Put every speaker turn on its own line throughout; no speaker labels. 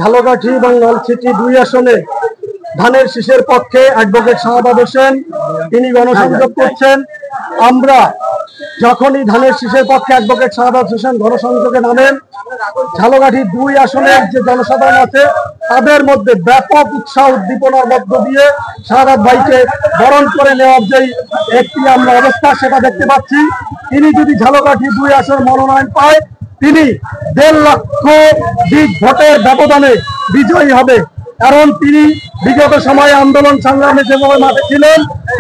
ঝালকাঠি এবং নলছিটি 2 আসনে ধানের শীষের পক্ষে অ্যাডভোকেট শাহাদাত হোসেন তিনি গণসংযোগ করছেন। আমরা যখনই ধানের শীষের পক্ষে অ্যাডভোকেট শাহাদাত হোসেন গণসংযোগে নামেন, ঝালকাঠি 2 আসনের যে জনসাধারণ আছে তাদের মধ্যে ব্যাপক উৎসাহ উদ্দীপনার মধ্য দিয়ে শাহাদাত ভাইকে বরণ করে নেওয়ার যে একটি আমরা অবস্থা সেটা দেখতে পাচ্ছি। তিনি যদি ঝালকাঠি 2 আসন মনোনয়ন পায়, তিনি 1.5 লক্ষ ভোটের ব্যবধানে বিজয়ী হবে। কারণ তিনি বিগত সময়ে আন্দোলন সংগ্রামে যেভাবে মাঠে ছিলেন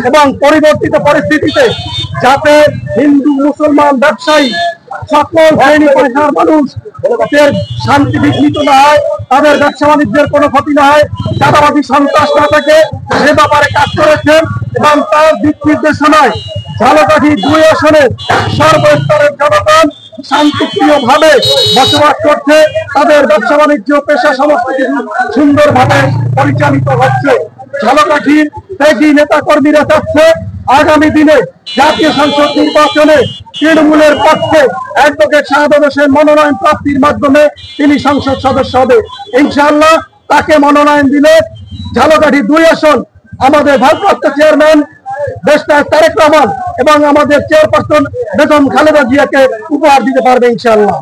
এবং পরিবর্তিত পরিস্থিতিতে যাতে হিন্দু মুসলমান ব্যবসায়ী সকল শ্রেণী পেশার মানুষ শান্তি বিঘ্নিত না হয়, তাদের ব্যবসা বাণিজ্যের কোনো ক্ষতি না হয়, চাঁদাবাদী সন্ত্রাস না থাকে, সে ব্যাপারে কাজ করেছেন এবং তার দিক নির্দেশনায় ঝালকাঠি 2 আসনের সর্বস্তরের জনগণ শান্তিপ্রিয়ভাবে বসবাস করছে। তাদের ব্যবসা বাণিজ্য পেশা সমস্ত কিছু সুন্দরভাবে পরিচালিত হচ্ছে। ঝালকাঠির ত্যাগী নেতা কর্মীরা চাচ্ছে আগামী দিনে জাতীয় সংসদ নির্বাচনে তৃণমূলের পক্ষে অ্যাডভোকেট শাহাদাত হোসেন মনোনয়ন প্রাপ্তির মাধ্যমে তিনি সংসদ সদস্য হবে। ইনশাআল্লাহ তাকে মনোনয়ন দিলে ঝালকাঠি 2 আসন আমাদের ভারপ্রাপ্ত চেয়ারম্যান দেশনায়ক তারেক রহমান এবং আমাদের চেয়ারপারসন বেগম খালেদা জিয়াকে উপহার দিতে পারবে ইনশাআল্লাহ।